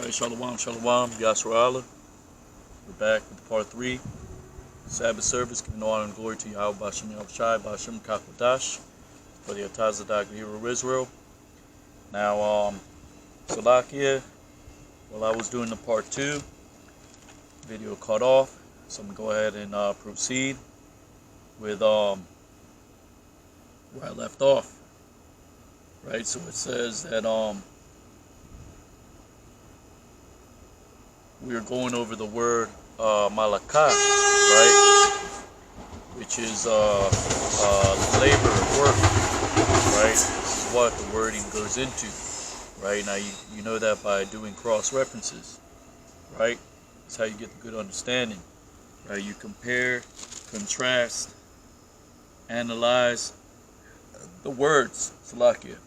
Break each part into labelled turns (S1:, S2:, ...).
S1: Alright, Shalom, Yasharala. We're back with part 3. Sabbath service, giving honor and glory to Yahweh Bashim Yahushai, Bashim Kakodash, for the Atazadak Hero of Israel. Now, Salakia, while I was doing the part 2, video cut off, so I'm going to go ahead and proceed with where I left off. Right, so it says that we are going over the word malakah, right, which is labor, work, right? This is what the wording goes into, right? Now you know that by doing cross references, right? That's how you get the good understanding, right? You compare, contrast, analyze the words, Salakia.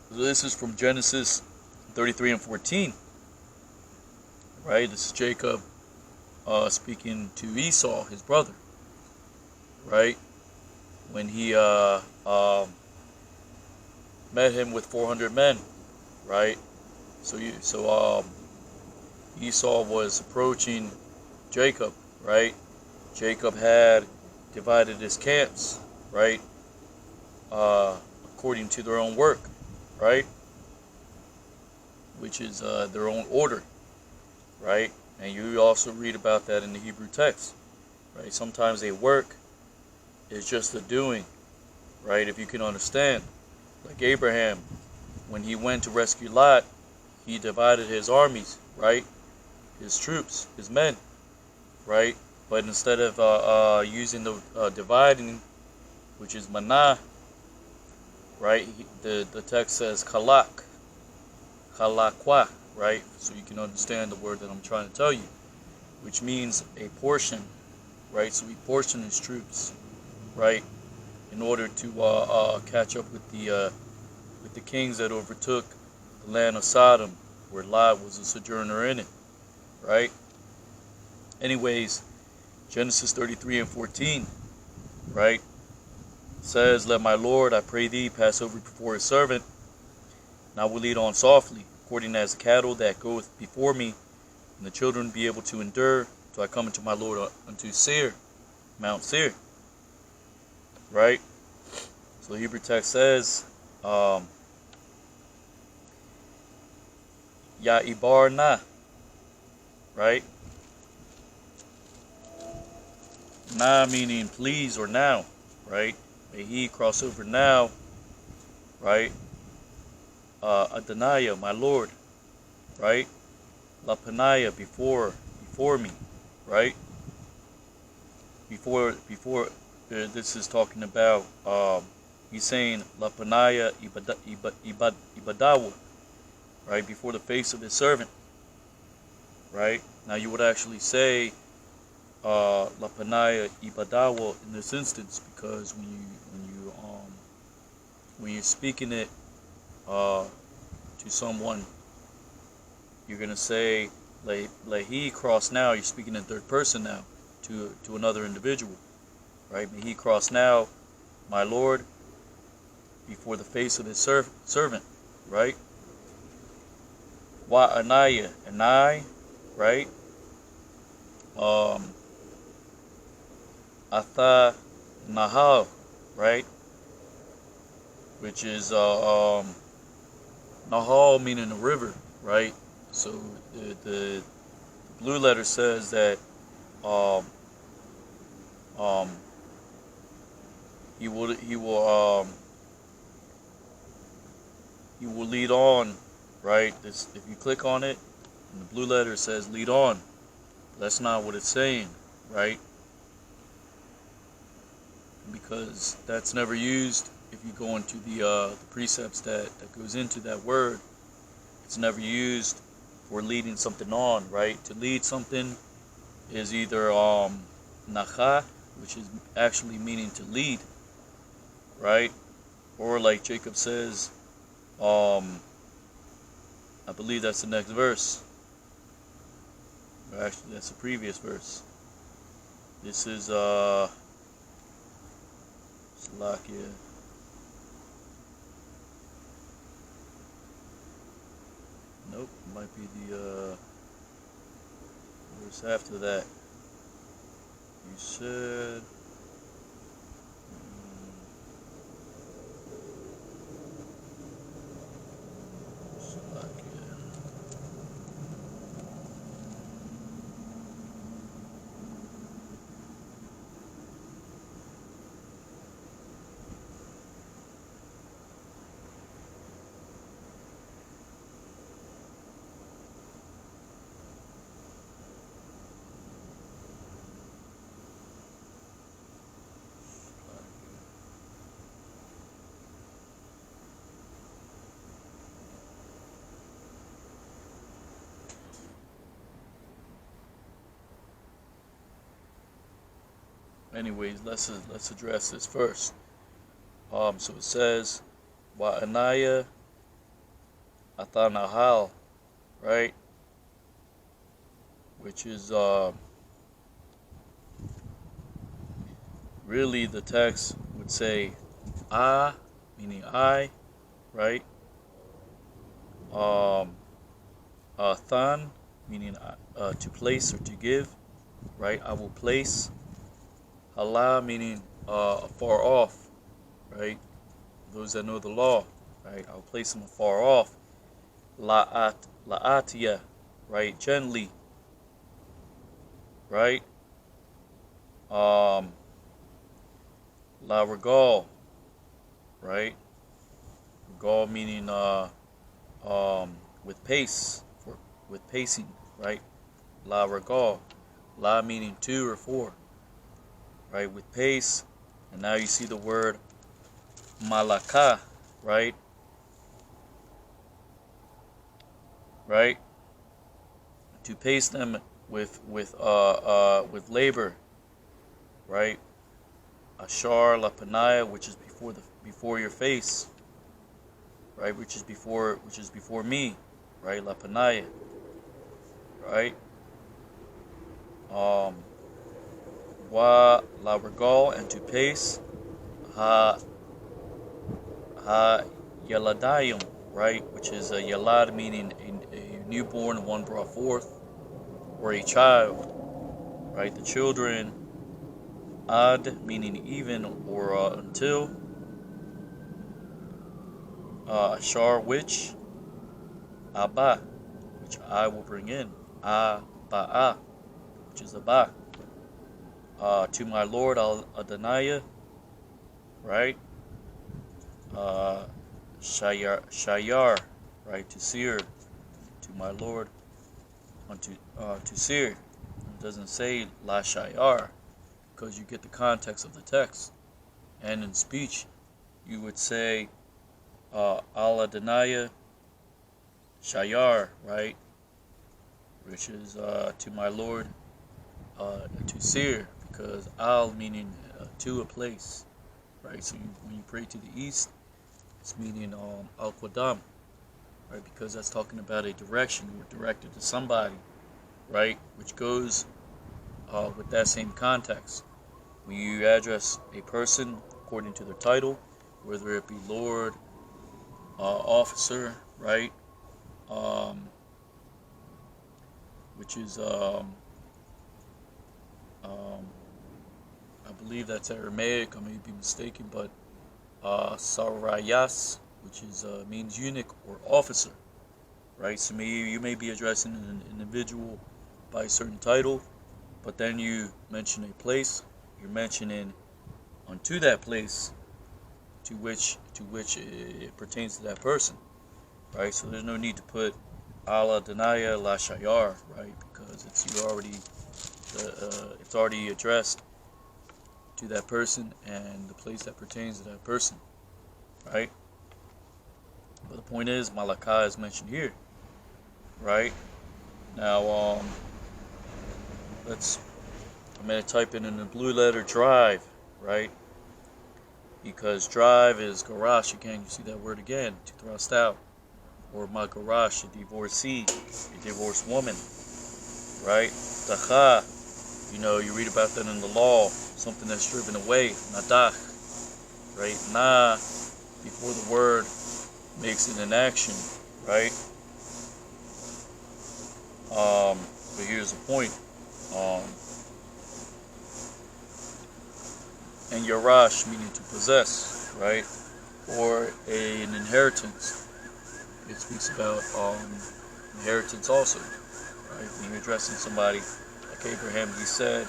S1: So this is from Genesis 33 and 14. Right, this is Jacob speaking to Esau, his brother. Right, when he met him with 400 men. Right, so Esau was approaching Jacob. Right, Jacob had divided his camps. Right, according to their own work. Right, which is their own order. Right, and you also read about that in the Hebrew text. Right, sometimes a work is just a doing. Right, if you can understand, like Abraham, when he went to rescue Lot, he divided his armies. Right, his troops, his men. Right, but instead of using the dividing, which is manah. Right, the text says kalak, kalakwa. Right, so you can understand the word that I'm trying to tell you, which means a portion. Right, so he portioned his troops, right, in order to catch up with the kings that overtook the land of Sodom, where Lot was a sojourner in it. Right. Anyways, Genesis 33 and 14. Right, says, "Let my Lord, I pray thee, pass over before his servant, and I will lead on softly, according as the cattle that goeth before me, and the children be able to endure, till I come into my Lord unto Seir, Mount Seir." Right? So the Hebrew text says, Ya'ibar na. Right? Na meaning please or now. Right? May he cross over now. Right? Adonai, my Lord, right? Lapanaya, before me, right? Before this is talking about he's saying Lapanaya ibadawa, right? Before the face of his servant, right? Now you would actually say Lapanaya ibadawa in this instance, because when you're speaking it to someone, you're gonna say he cross now. You're speaking in third person now to another individual, right? May he cross now, my Lord, before the face of his servant, right? Wa anaya, and I, right? Atha nahal, right? Which is Nahal meaning a river, right? So the blue letter says that he will lead on, right? This, if you click on it, and the blue letter says lead on. That's not what it's saying, right? Because that's never used. If you go into the precepts that goes into that word, it's never used for leading something on, right? To lead something is either nacha, which is actually meaning to lead, right? Or like Jacob says, I believe that's the next verse. Or actually, that's the previous verse. This is might be the verse after that. You said, anyways, let's address this first. So it says, Wa'anaya Athanahal, right? Which is really the text would say meaning I, right? Than, meaning to place or to give, right? I will place. Hala, meaning afar off, right? Those that know the law, right? I'll place them afar off. La'atia, right? Gently, right? La regal, right? Regal meaning with pace, with pacing, right? La regal, la meaning two or four, right? With pace, and now you see the word malaka, right? Right? To pace them with labor, right? Ashar lapanaya, which is before your face, right? Which is before me, right? Lapanaya, right? Wa la regal, and to pace, ha yaladayim, right? Which is a yalad, meaning a newborn, one brought forth, or a child, right? The children. Ad, meaning even or until. Ashar, which. Abba, which I will bring in. Abba'a, which is Abba. To my Lord, Adonai, right? Shayar, right? To seer, to my Lord, to seer. It doesn't say La Shayar, because you get the context of the text. And in speech, you would say Al Adonai Shayar, right? Which is to my Lord, to seer, because Al meaning to a place, right? So when you pray to the east, it's meaning Al Qadam, right? Because that's talking about a direction. We're directed to somebody, right? Which goes with that same context. When you address a person according to their title, whether it be Lord, officer, right? Which is, I believe that's Aramaic. I may be mistaken, but Sarayas, which is means eunuch or officer, right? So you may be addressing an individual by a certain title, but then you mention a place. You're mentioning unto that place to which it pertains to that person, right? So there's no need to put Ala Danaya La Shayar, right? Because it's already addressed to that person and the place that pertains to that person, right? But the point is, Malakah is mentioned here, right? Now, I'm going to type in the blue letter drive, right? Because drive is garash again. You see that word again, to thrust out. Or magarash, a divorcee, a divorced woman, right? Dacha, you read about that in the law, something that's driven away. Nadach, right? Na, before the word makes it an action, right? But here's the point. And Yarash, meaning to possess, right? Or an inheritance. It speaks about inheritance also, right? When you're addressing somebody like Abraham, he said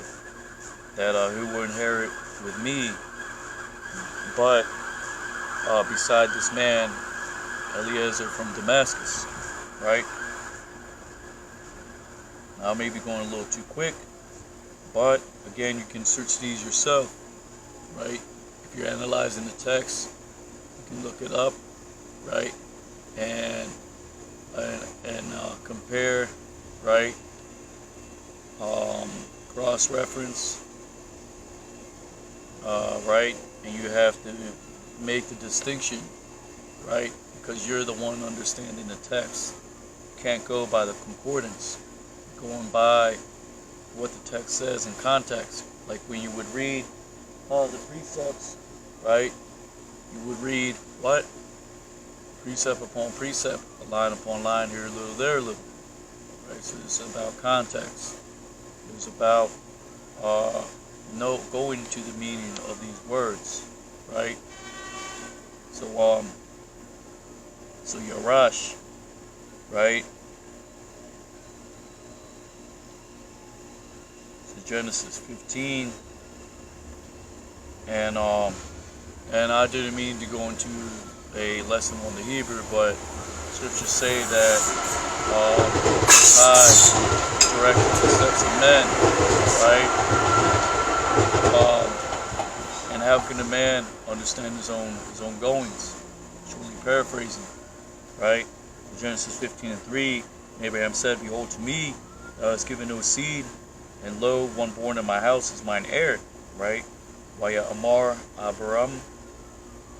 S1: that who will inherit with me, but beside this man, Eliezer from Damascus, right? Now I may be going a little too quick, but again, you can search these yourself, right? If you're analyzing the text, you can look it up, right? And compare, right? Cross-reference, right? And you have to make the distinction, right? Because you're the one understanding the text. You can't go by the concordance. You're going by what the text says in context. Like when you would read the precepts, right? You would read what? Precept upon precept, a line upon line, here a little, there a little. Right? So it's about context. It's about going to the meaning of these words, right? So Yarash, right? So Genesis 15, and I didn't mean to go into a lesson on the Hebrew, but scriptures say that God directed the steps of men, right? And how can a man understand his own goings? Truly paraphrasing, right? Genesis 15:3, Abraham said, "Behold, to me thou hast given no seed, and lo, one born in my house is mine heir," right? Vaya Amar Abraham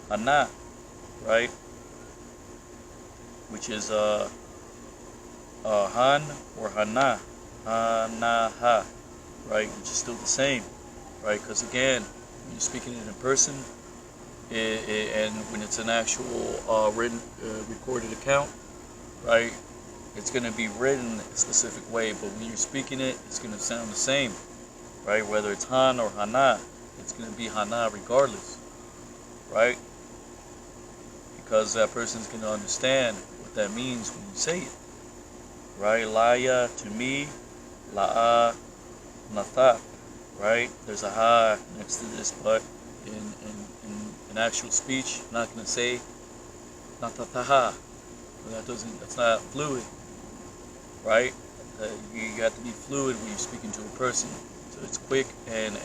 S1: Hana, right? Which is Han or Hana, Hanaha, right? Which is still the same, right? Because again, when you're speaking it in person, and when it's an actual written, recorded account, right? It's going to be written a specific way, but when you're speaking it, it's going to sound the same, right? Whether it's Han or Hana, it's going to be Hana regardless, right? Because that person's going to understand what that means when you say it, right? Laya to me, la'a natha, right? There's a ha next to this, but in actual speech, I'm not going to say natataha. That's not fluid, right? You got to be fluid when you're speaking to a person, so it's quick and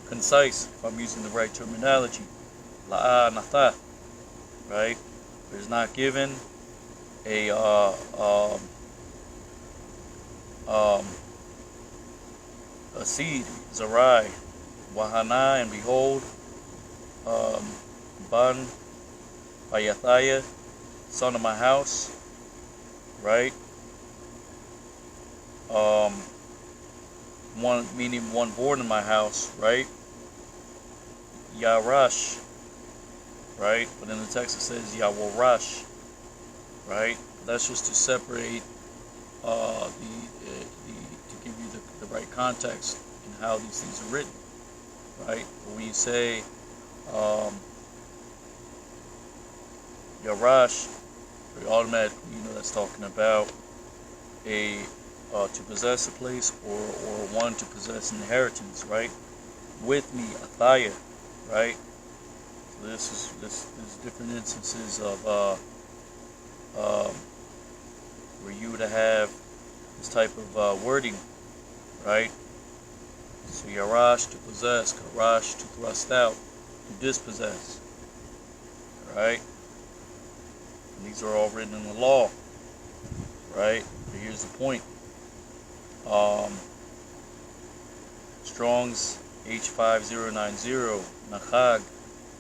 S1: concise. If I'm using the right terminology. La'a natha, right? There's not given a seed, Zarai, Wahana, and behold, Ban, Bayathaya, son of my house, right? One meaning one born in my house, right? Yarash, right? But in the text it says Yaworash, right? That's just to separate to give you the right context in how these things are written, right? But when you say Yarash, automatically you know that's talking about a to possess a place or one to possess an inheritance, right? With me, Athaya, right? So this different instances of where you would have this type of wording, right? So Yarash to possess, Karash to thrust out, to dispossess, right? And these are all written in the law, right? But here's the point. Strong's H5090, Nachag,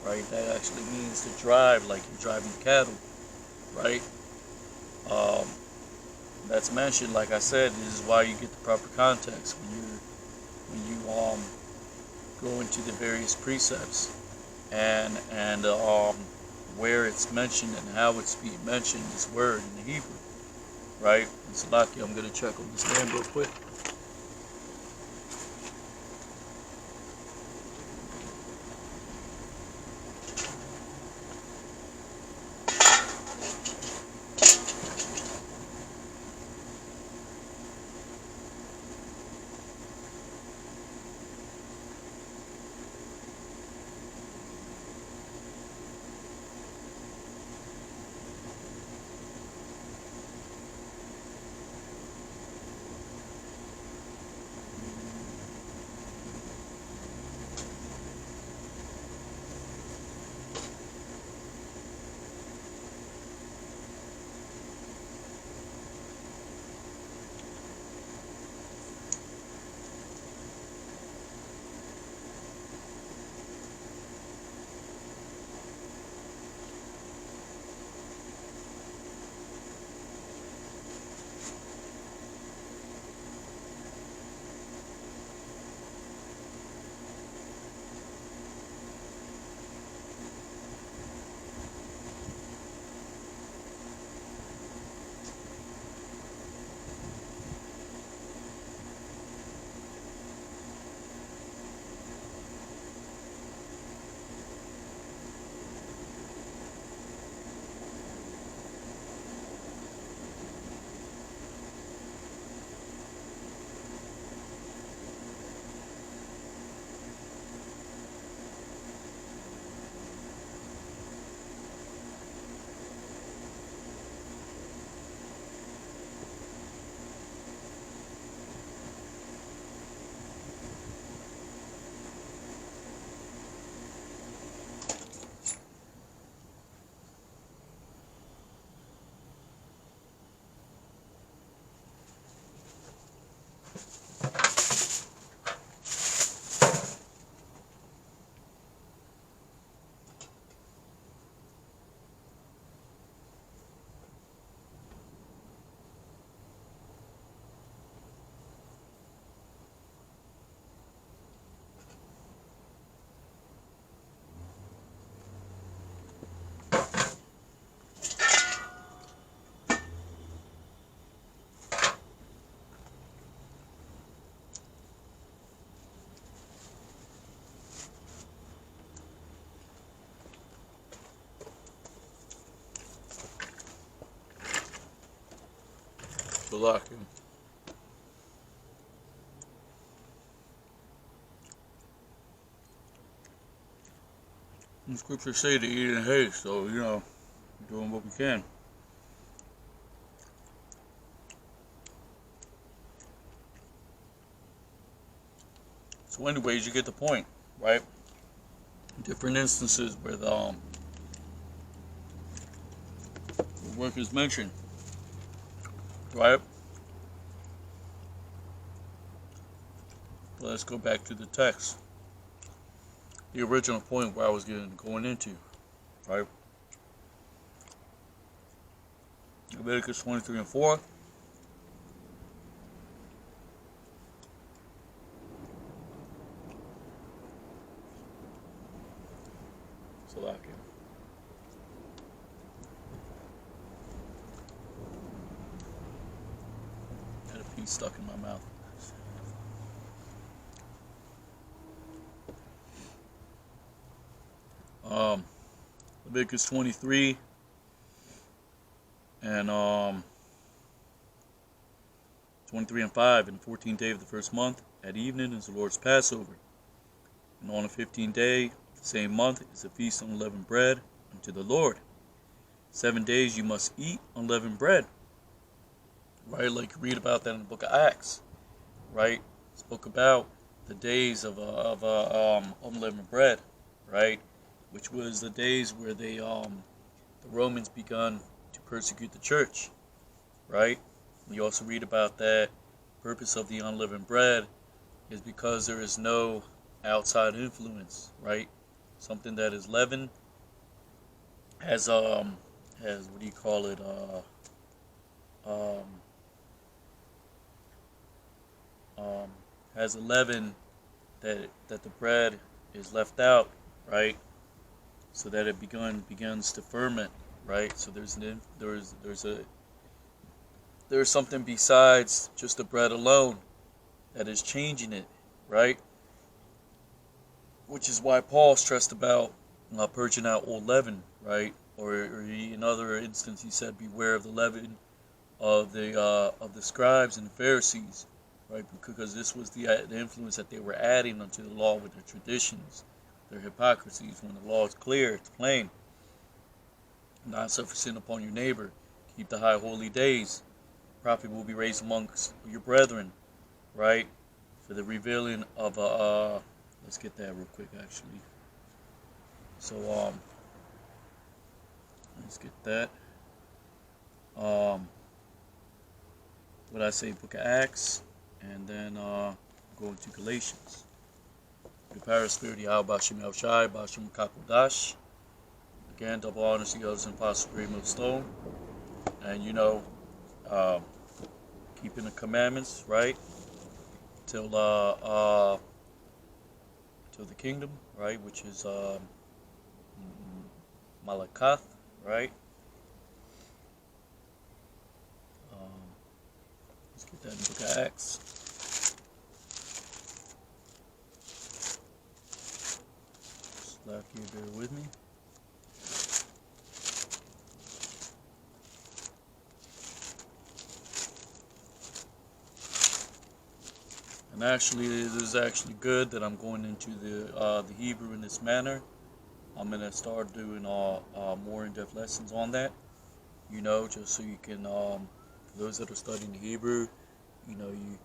S1: right? That actually means to drive, like you're driving cattle, right? That's mentioned, like I said, this is why you get the proper context when you go into the various precepts and where it's mentioned and how it's being mentioned, this word in the Hebrew, right? And Salaki, I'm going to check on this land real quick. Salaki. The scriptures say to eat in haste, so, we're doing what we can. So anyways, you get the point, right? Different instances where the work is mentioned, right? But let's go back to the text. The original point where I was going into, right? Leviticus 23 and 4. Salakia. Had a piece stuck in my mouth. Leviticus 23 and 23 and 5. And the 14th day of the first month at evening is the Lord's Passover. And on the 15th day of the same month is a feast of unleavened bread unto the Lord. 7 days you must eat unleavened bread. Right, like you read about that in the book of Acts. Right, spoke about the days of unleavened bread. Right, which was the days where the Romans begun to persecute the church. Right, we also read about that purpose of the unleavened bread is because there is no outside influence. Right, something that is leavened has what do you call it? Has a leaven that the bread is left out, right? So that it begins to ferment, right? So there's there's something besides just the bread alone that is changing it, right? Which is why Paul stressed about purging out old leaven, right? Or in other instance, he said, "Beware of the leaven of the scribes and the Pharisees," right? Because this was the influence that they were adding unto the law with their traditions, their hypocrisies. When the law is clear, it's plain. Not suffer sin upon your neighbor. Keep the high holy days. Prophet will be raised amongst your brethren, right? For the revealing of let's get that real quick, actually. So let's get that. What I say, Book of Acts, and then go into Galatians. The power of spirit, Yahweh Bashim Yahushai, Bashim Kakodash. Again, double honor to the others and Apostle Green Millstone. And keeping the commandments, right? Till the kingdom, right? Which is Malakath, right? Let's get that in the Book of Acts. Slack here, bear with me. And actually, it is actually good that I'm going into the Hebrew in this manner. I'm gonna start doing more in-depth lessons on that. Just so you can, for those that are studying the Hebrew, you can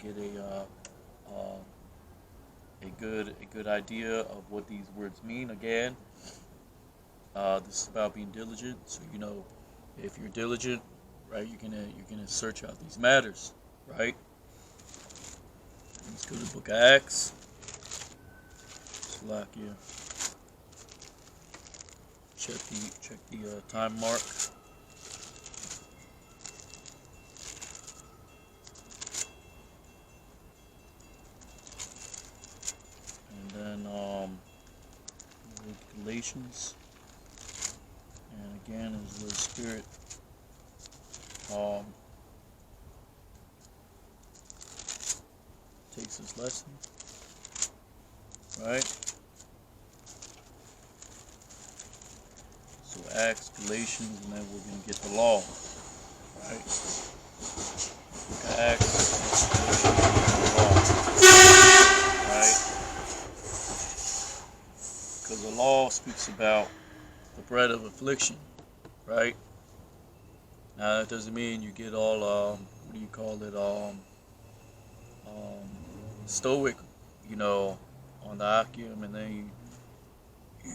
S1: get a good idea of what these words mean. Again, this is about being diligent. So if you're diligent, right, you're gonna search out these matters, right? Let's go to the Book of Acts. Slovakia. Check the time mark. And then Galatians. And again, is the Spirit takes this lesson, right? So Acts, Galatians, and then we're going to get the law, right? Acts, right? Because the law speaks about the bread of affliction, right? Now that doesn't mean you get all stoic, on the Akim, and then you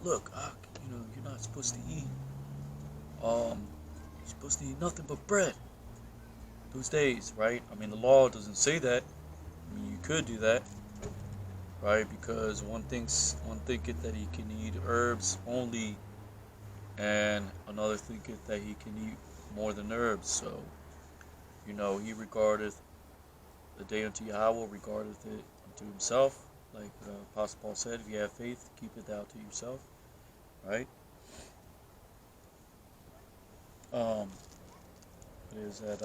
S1: look, you're not supposed to eat. You're supposed to eat nothing but bread those days, right? I mean, the law doesn't say that. I mean, you could do that, right? Because one thinketh that he can eat herbs only, and another thinketh that he can eat more than herbs. So, he regardeth the day unto Yahweh, regardeth it unto himself. Like Apostle Paul said, if you have faith, keep it thou to yourself. Right? What is that?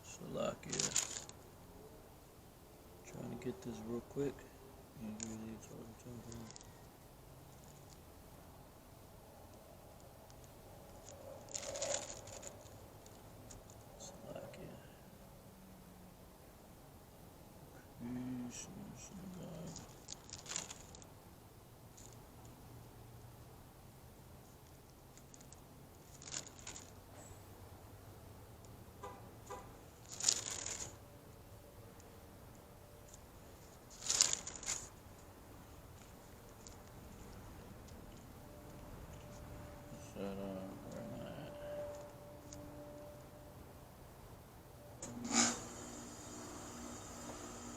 S1: Slovakia. Trying to get this real quick.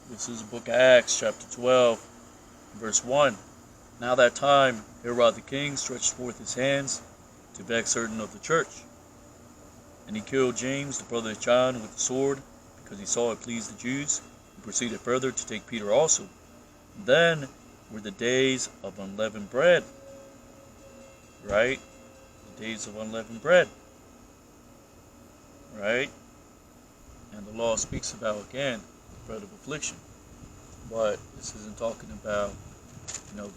S1: This is the Book of Acts, chapter 12, verse 1. Now that time, Herod the king stretched forth his hands to vex certain of the church. And he killed James, the brother of John, with the sword, because he saw it pleased the Jews. He proceeded further to take Peter also. Then were the days of unleavened bread. Right? The days of unleavened bread. Right? And the law speaks about, again, the bread of affliction. But this isn't talking about,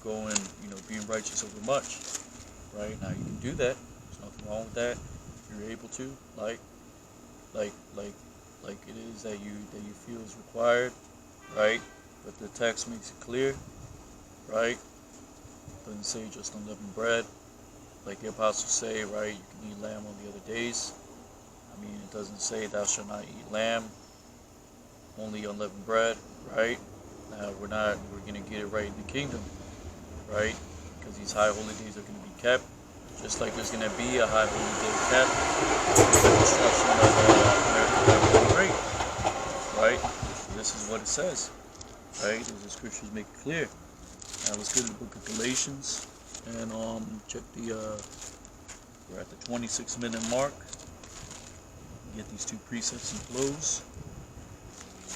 S1: going, being righteous over much. Right? Now you can do that. There's nothing wrong with that. If you're able to, like it is that you feel is required, right? But the text makes it clear, right? Doesn't say just unleavened bread, like the apostles say, right? You can eat lamb on the other days. I mean, it doesn't say thou shalt not eat lamb, only unleavened bread, right? Now we're going to get it right in the kingdom, right? Because these high holy days are going to be kept, just like there's going to be a high holy day kept with the destruction of America great, right? So this is what it says, right? As the scriptures make it clear. Now let's go to the book of Galatians and check we're at the 26-minute mark. Get these two precepts and close.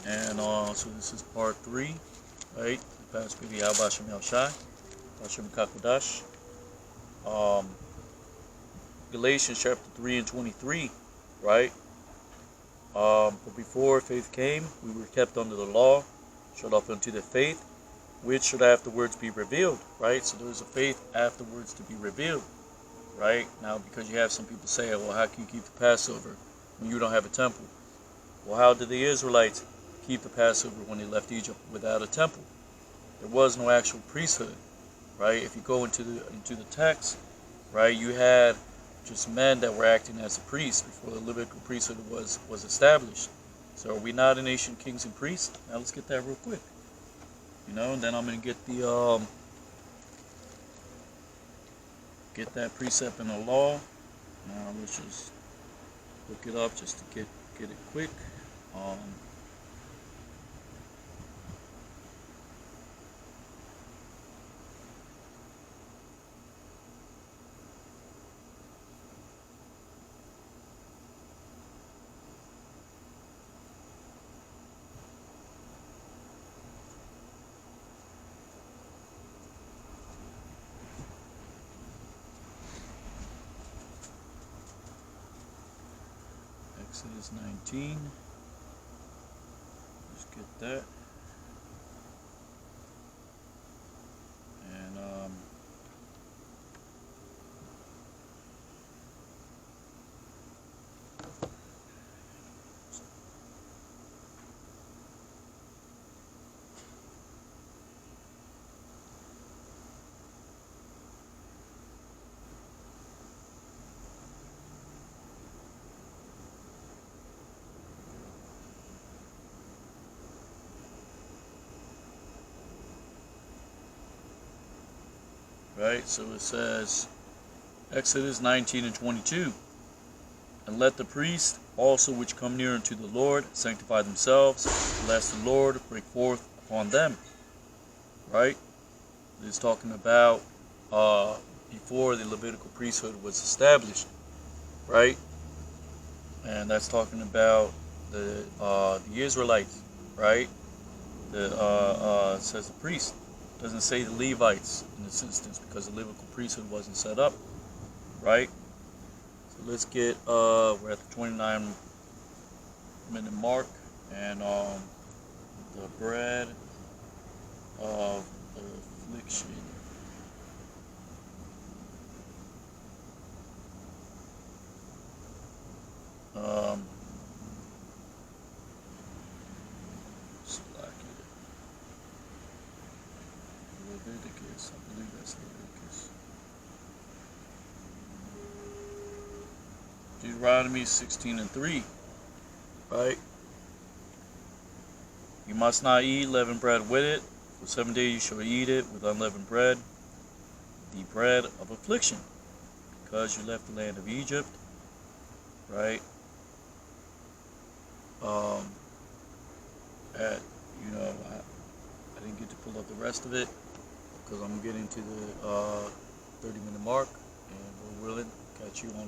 S1: And so this is part 3, right? Pastor Yahweh Shem Yahushai, Hashem Kakodash. Galatians Chapter 3 and 23, right? But before faith came, we were kept under the law, shut off unto the faith, which should afterwards be revealed, right? So there was a faith afterwards to be revealed, right? Now, because you have some people say, well, how can you keep the Passover when you don't have a temple? Well, how did the Israelites keep the Passover when they left Egypt without a temple? There was no actual priesthood, right? If you go into the text, right, you had just men that were acting as a priest before the Levitical priesthood was established. So are we not a nation of kings and priests? Now let's get that real quick. And then I'm going to get get that precept in the law. Now let's just look it up just to get it quick. Exodus 19. Let's get that. And right, so it says, Exodus 19 and 22, and let the priests also which come near unto the Lord sanctify themselves, lest the Lord break forth upon them. Right? It's talking about before the Levitical priesthood was established, right? And that's talking about the Israelites, right? It says the priest. Doesn't say the Levites in this instance because the Levitical priesthood wasn't set up, right? So let's get we're at the 29-minute mark, and the bread of affliction. Leviticus, I believe that's Leviticus. Deuteronomy 16 and 3, right? You must not eat leavened bread with it. For 7 days you shall eat it with unleavened bread, the bread of affliction, because you left the land of Egypt, right? I didn't get to pull up the rest of it because I'm getting to the 30-minute mark, and we're willing to catch you on